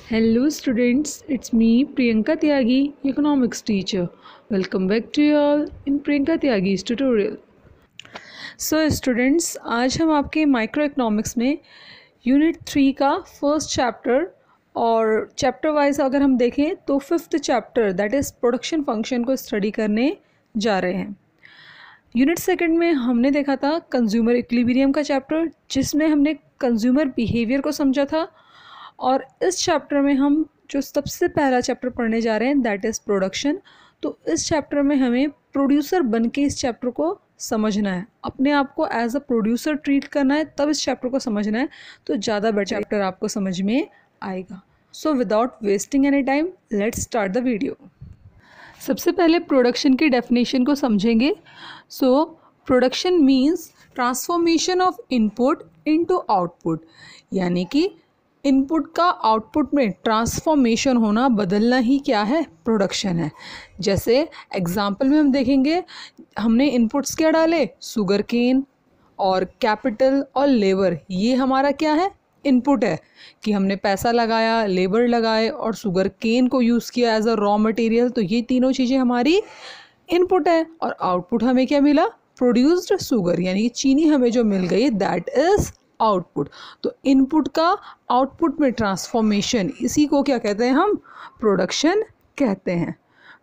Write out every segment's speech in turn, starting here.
Hello students, it's me Priyanka Tyagi, economics teacher. Welcome back to you all in Priyanka Tyagi's tutorial. So students, आज हम आपके micro economics में unit 3 का first chapter और chapter wise अगर हम देखें तो fifth chapter that is production function को स्टडी करने जा रहे हैं। यूनिट सेकंड में हमने देखा था कंज्यूमर इक्विलिब्रियम का चैप्टर, जिसमें हमने कंज्यूमर बिहेवियर को समझा था। और इस चैप्टर में हम जो सबसे पहला चैप्टर पढ़ने जा रहे हैं दैट इज़ प्रोडक्शन। तो इस चैप्टर में हमें प्रोड्यूसर बन के इस चैप्टर को समझना है, अपने आप को एज अ प्रोड्यूसर ट्रीट करना है, तब इस चैप्टर को समझना है तो ज़्यादा बेटर चैप्टर आपको समझ में आएगा। So without wasting any time let's start the video. सबसे पहले प्रोडक्शन की डेफिनेशन को समझेंगे। So production means transformation of input into output, यानी कि इनपुट का आउटपुट में ट्रांसफॉर्मेशन होना, बदलना ही क्या है, प्रोडक्शन है। जैसे एग्जांपल में हम देखेंगे, हमने इनपुट्स क्या डाले, शुगर केन और कैपिटल और लेबर। ये हमारा क्या है, इनपुट है कि हमने पैसा लगाया, लेबर लगाए और शुगर केन को यूज़ किया एज अ रॉ मटेरियल। तो ये तीनों चीज़ें हमारी इनपुट है। और आउटपुट हमें क्या मिला, प्रोड्यूस्ड शुगर, यानी कि चीनी हमें जो मिल गई दैट इज़ आउटपुट। तो इनपुट का आउटपुट में ट्रांसफॉर्मेशन, इसी को क्या कहते हैं, हम प्रोडक्शन कहते हैं।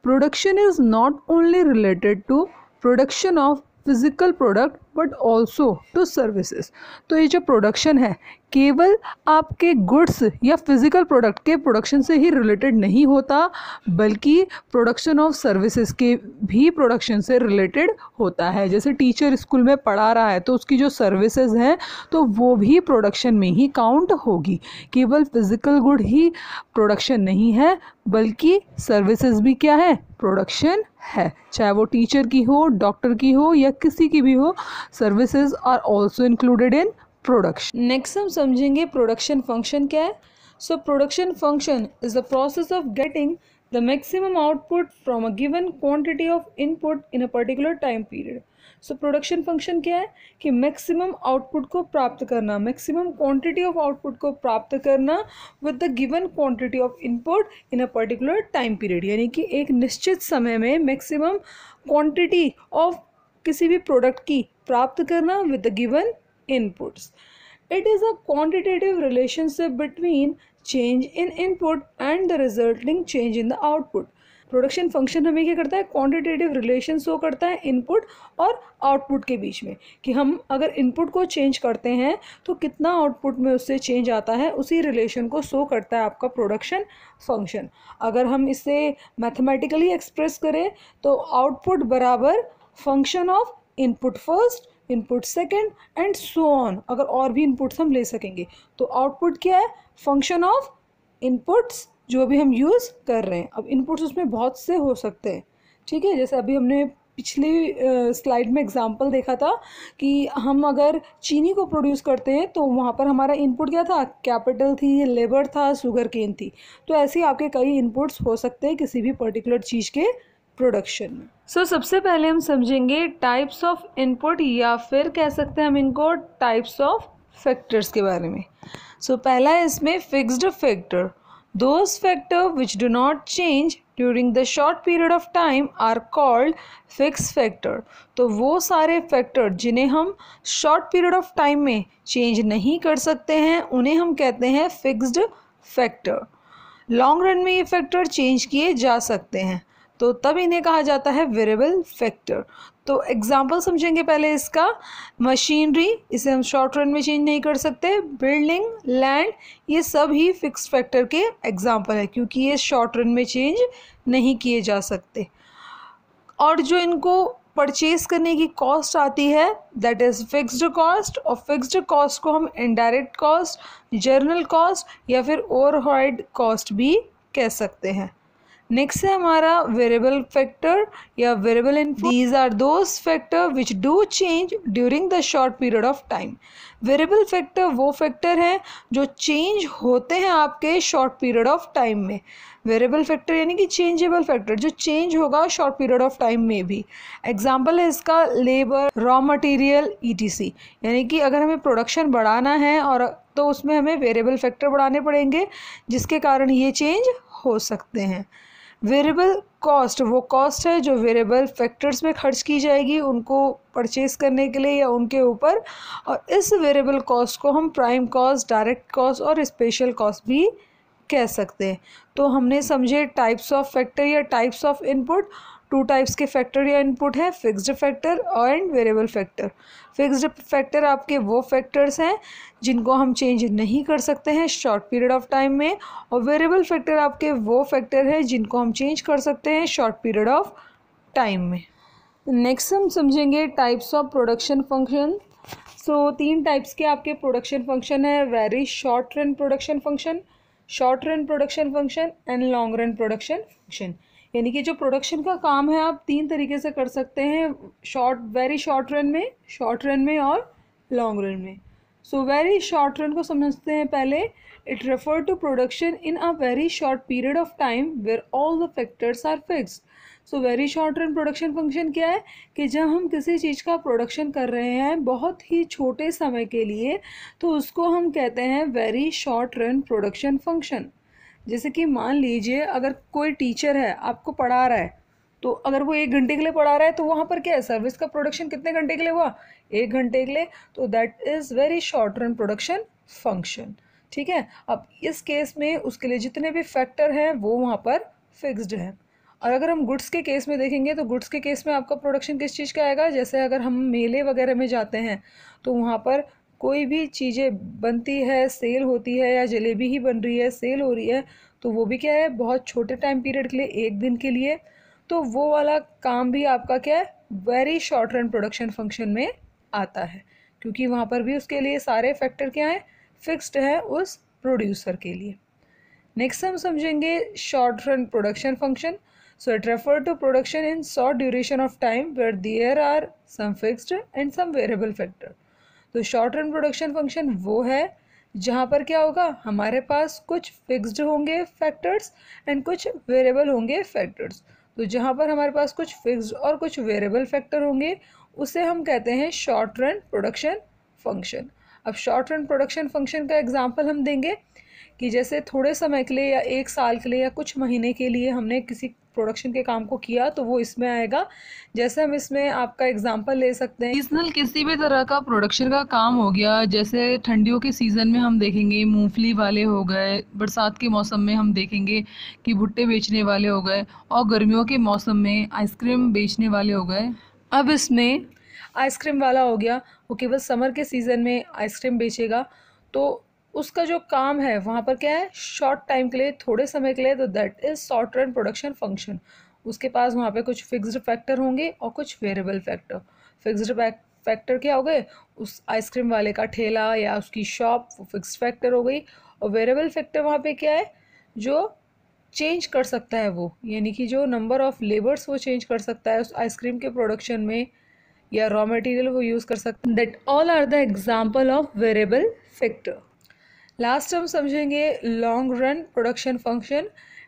Production is not only related to production of physical product but also to services. तो ये जो प्रोडक्शन है केवल आपके गुड्स या फिजिकल प्रोडक्ट के प्रोडक्शन से ही रिलेटेड नहीं होता, बल्कि प्रोडक्शन ऑफ सर्विसेज के भी प्रोडक्शन से रिलेटेड होता है। जैसे टीचर स्कूल में पढ़ा रहा है तो उसकी जो सर्विसेज हैं तो वो भी प्रोडक्शन में ही काउंट होगी। केवल फिजिकल गुड ही प्रोडक्शन नहीं है, बल्कि सर्विसेज भी क्या है, प्रोडक्शन है। चाहे वो टीचर की हो, डॉक्टर की हो या किसी की भी हो, services are also included in production. Next हम समझेंगे प्रोडक्शन फंक्शन क्या है। So production function is the process of getting the maximum output from a given quantity of input in a particular time period. So production function क्या है कि maximum output को प्राप्त करना, मैक्सिमम क्वांटिटी ऑफ आउटपुट को प्राप्त करना with the given quantity of input in a particular time period, यानी कि एक निश्चित समय में मैक्सिमम क्वांटिटी ऑफ किसी भी प्रोडक्ट की प्राप्त करना with the given inputs. It is a quantitative relationship between change in input and the resulting change in the output. Production function हमें क्या करता है, क्वांटिटेटिव रिलेशन शो करता है इनपुट और आउटपुट के बीच में, कि हम अगर इनपुट को चेंज करते हैं तो कितना आउटपुट में उससे चेंज आता है, उसी रिलेशन को शो करता है आपका प्रोडक्शन फंक्शन। अगर हम इसे मैथमेटिकली एक्सप्रेस करें तो आउटपुट बराबर function of input first, input second and so on. अगर और भी इनपुट्स हम ले सकेंगे तो आउटपुट क्या है, फंक्शन ऑफ इनपुट्स जो भी हम यूज़ कर रहे हैं। अब इनपुट्स उसमें बहुत से हो सकते हैं, ठीक है। जैसे अभी हमने पिछली स्लाइड में एग्जांपल देखा था कि हम अगर चीनी को प्रोड्यूस करते हैं तो वहाँ पर हमारा इनपुट क्या था, कैपिटल थी, लेबर था, शुगर केन थी। तो ऐसे ही आपके कई इनपुट्स हो सकते हैं किसी भी पर्टिकुलर चीज़ के प्रोडक्शन में। सो सबसे पहले हम समझेंगे टाइप्स ऑफ इनपुट, या फिर कह सकते हैं हम इनको टाइप्स ऑफ फैक्टर्स के बारे में। सो पहला है इसमें fixed factor. Those factor which do not change during the short period of time are called fix factor. तो वो सारे फैक्टर जिन्हें हम शॉर्ट पीरियड ऑफ टाइम में चेंज नहीं कर सकते हैं उन्हें हम कहते हैं फिक्स्ड फैक्टर। लॉन्ग रन में ये फैक्टर चेंज किए जा सकते हैं तो तब इन्हें कहा जाता है वेरिएबल फैक्टर। तो एग्जांपल समझेंगे पहले इसका। मशीनरी, इसे हम शॉर्ट रन में चेंज नहीं कर सकते। बिल्डिंग, लैंड, ये सब ही फिक्स्ड फैक्टर के एग्जांपल है क्योंकि ये शॉर्ट रन में चेंज नहीं किए जा सकते। और जो इनको परचेज करने की कॉस्ट आती है दैट इज़ फिक्स्ड कॉस्ट, और फिक्स्ड कॉस्ट को हम इनडायरेक्ट कॉस्ट, जर्नल कॉस्ट या फिर ओवरहेड कॉस्ट भी कह सकते हैं। नेक्स्ट है हमारा वेरिएबल फैक्टर या variable input. These are those factor which do change during the short period of time. Variable factor वो फैक्टर हैं जो चेंज होते हैं आपके शॉर्ट पीरियड ऑफ टाइम में। वेरिएबल फैक्टर यानी कि चेंजेबल फैक्टर जो चेंज होगा शॉर्ट पीरियड ऑफ टाइम में भी। एग्जांपल है इसका लेबर, रॉ मटेरियल, ईटीसी। यानी कि अगर हमें प्रोडक्शन बढ़ाना है और तो उसमें हमें वेरिएबल फैक्टर बढ़ाने पड़ेंगे, जिसके कारण ये चेंज हो सकते हैं। वेरिएबल कॉस्ट वो कॉस्ट है जो वेरिएबल फैक्टर्स में खर्च की जाएगी उनको परचेज करने के लिए या उनके ऊपर, और इस वेरिएबल कॉस्ट को हम प्राइम कॉस्ट, डायरेक्ट कॉस्ट और स्पेशल कॉस्ट भी कह सकते हैं। तो हमने समझे टाइप्स ऑफ फैक्टर या types of input. Two types के फैक्टर या इनपुट है, fixed factor and variable factor. Fixed factor आपके वो फैक्टर्स हैं जिनको हम चेंज नहीं कर सकते हैं शॉर्ट पीरियड ऑफ टाइम में, और वेरिएबल फैक्टर आपके वो फैक्टर हैं जिनको हम चेंज कर सकते हैं शॉर्ट पीरियड ऑफ टाइम में। नेक्स्ट हम समझेंगे types of production function. So 3 types के आपके प्रोडक्शन फंक्शन है, very short run production function, short run production function and long run production function. यानी कि जो प्रोडक्शन का काम है आप 3 तरीके से कर सकते हैं, वेरी शॉर्ट रन में और लॉन्ग रन में। सो वेरी शॉर्ट रन को समझते हैं पहले। It refer to production in a very short period of time where all the factors are fixed. So very short run production function क्या है कि जब हम किसी चीज़ का प्रोडक्शन कर रहे हैं बहुत ही छोटे समय के लिए, तो उसको हम कहते हैं very short run production function. जैसे कि मान लीजिए अगर कोई टीचर है आपको पढ़ा रहा है, तो अगर वो 1 घंटे के लिए पढ़ा रहा है तो वहाँ पर क्या है, सर्विस का प्रोडक्शन कितने घंटे के लिए हुआ, 1 घंटे के लिए, तो that is very short run production function. ठीक है, अब इस केस में उसके लिए जितने भी फैक्टर हैं वो वहाँ पर फिक्स्ड हैं। और अगर हम गुड्स के केस में देखेंगे तो गुड्स के केस में आपका प्रोडक्शन किस चीज़ का आएगा, जैसे अगर हम मेले वगैरह में जाते हैं तो वहाँ पर कोई भी चीज़ें बनती है, सेल होती है, या जलेबी ही बन रही है, सेल हो रही है, तो वो भी क्या है, बहुत छोटे टाइम पीरियड के लिए, 1 दिन के लिए, तो वो वाला काम भी आपका क्या है, very short run production function में आता है, क्योंकि वहाँ पर भी उसके लिए सारे फैक्टर क्या हैं, फिक्स्ड है उस प्रोड्यूसर के लिए। नेक्स्ट हम समझेंगे short run production function. So it refer to production in short duration of time where there are some fixed and some variable factor. तो शॉर्ट रन प्रोडक्शन फंक्शन वो है जहाँ पर क्या होगा, हमारे पास कुछ फिक्स्ड होंगे फैक्टर्स एंड कुछ वेरिएबल होंगे फैक्टर्स। तो जहाँ पर हमारे पास कुछ फिक्स्ड और कुछ वेरिएबल फैक्टर होंगे उसे हम कहते हैं शॉर्ट रन प्रोडक्शन फंक्शन। अब शॉर्ट रन प्रोडक्शन फंक्शन का एग्जांपल हम देंगे कि जैसे थोड़े समय के लिए या 1 साल के लिए या कुछ महीने के लिए हमने किसी प्रोडक्शन के काम को किया तो वो इसमें आएगा। जैसे हम इसमें आपका एग्जांपल ले सकते हैं, सीजनल किसी भी तरह का प्रोडक्शन का काम हो गया, जैसे ठंडियों के सीज़न में हम देखेंगे मूंगफली वाले हो गए, बरसात के मौसम में हम देखेंगे कि भुट्टे बेचने वाले हो गए, और गर्मियों के मौसम में आइसक्रीम बेचने वाले हो गए। अब इसमें आइसक्रीम वाला हो गया, वो केवल समर के सीज़न में आइसक्रीम बेचेगा, तो उसका जो काम है वहाँ पर क्या है, शॉर्ट टाइम के लिए, थोड़े समय के लिए, तो that is short run production function. उसके पास वहाँ पे कुछ फिक्स्ड फैक्टर होंगे और कुछ वेरिएबल फैक्टर। फिक्स्ड फैक्टर क्या हो गए, उस आइसक्रीम वाले का ठेला या उसकी शॉप, वो फिक्स्ड फैक्टर हो गई, और वेरिएबल फैक्टर वहाँ पे क्या है, जो चेंज कर सकता है वो, यानी कि जो नंबर ऑफ लेबर्स वो चेंज कर सकता है उस आइसक्रीम के प्रोडक्शन में, या रॉ मटेरियल वो यूज़ कर सकते हैं। That all are the example of variable factor. Last हम समझेंगे long run production function.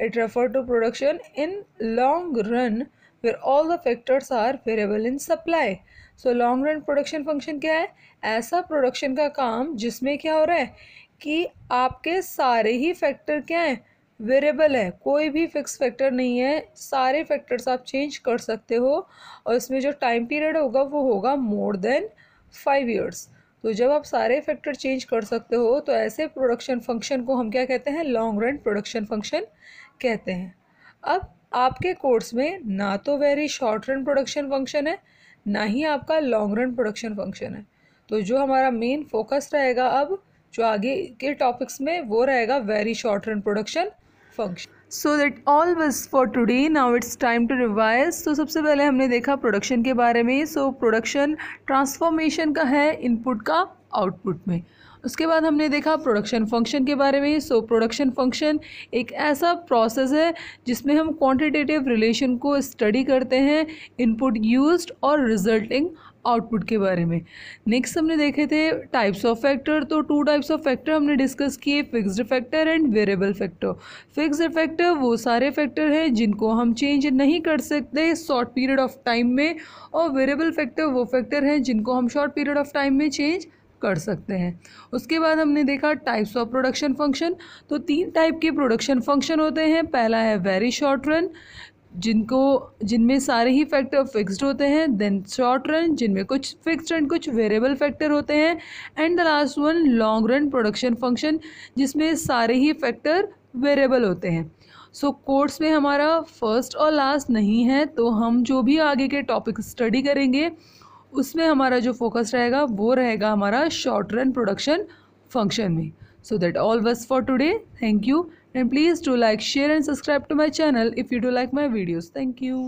It refer to production in long run where all the factors are variable in supply. So long run production function क्या है, ऐसा production का काम जिसमें क्या हो रहा है कि आपके सारे ही फैक्टर क्या है, वेरिएबल है, कोई भी फिक्स फैक्टर नहीं है, सारे फैक्टर्स आप चेंज कर सकते हो, और इसमें जो टाइम पीरियड होगा वो होगा मोर देन 5 years। तो जब आप सारे फैक्टर चेंज कर सकते हो तो ऐसे प्रोडक्शन फंक्शन को हम क्या कहते हैं, लॉन्ग रन प्रोडक्शन फंक्शन कहते हैं। अब आपके कोर्स में ना तो very short run production function है, ना ही आपका लॉन्ग रन प्रोडक्शन फंक्शन है। तो जो हमारा मेन फोकस रहेगा अब जो आगे के टॉपिक्स में, वो रहेगा very short run production function. So that all was for today, now it's time to revise. तो सबसे पहले हमने देखा प्रोडक्शन के बारे में। सो प्रोडक्शन ट्रांसफॉर्मेशन का है इनपुट का आउटपुट में। उसके बाद हमने देखा प्रोडक्शन फंक्शन के बारे में। सो प्रोडक्शन फंक्शन एक ऐसा प्रोसेस है जिसमें हम क्वांटिटेटिव रिलेशन को स्टडी करते हैं इनपुट यूज्ड और रिजल्टिंग आउटपुट के बारे में। नेक्स्ट हमने देखे थे टाइप्स ऑफ फैक्टर। तो 2 टाइप्स ऑफ फैक्टर हमने डिस्कस किए, fixed factor and variable factor. Fixed factor वो सारे फैक्टर हैं जिनको हम चेंज नहीं कर सकते शॉर्ट पीरियड ऑफ टाइम में, और वेरिएबल फैक्टर वो फैक्टर हैं जिनको हम शॉर्ट पीरियड ऑफ टाइम में चेंज कर सकते हैं। उसके बाद हमने देखा टाइप्स ऑफ प्रोडक्शन फंक्शन। तो 3 टाइप के प्रोडक्शन फंक्शन होते हैं। पहला है वेरी शॉर्ट रन, जिनमें सारे ही फैक्टर फिक्स्ड होते हैं। देन शॉर्ट रन, जिनमें कुछ फिक्स्ड एंड कुछ वेरिएबल फैक्टर होते हैं। And the last one long run production function, जिसमें सारे ही फैक्टर वेरिएबल होते हैं। सो कोर्स में हमारा फर्स्ट और लास्ट नहीं है, तो हम जो भी आगे के टॉपिक स्टडी करेंगे उसमें हमारा जो फोकस रहेगा वो रहेगा हमारा शॉर्ट रन प्रोडक्शन फंक्शन में। So that all was for today. Thank you, and please do like, share and subscribe to my channel if you do like my videos. Thank you.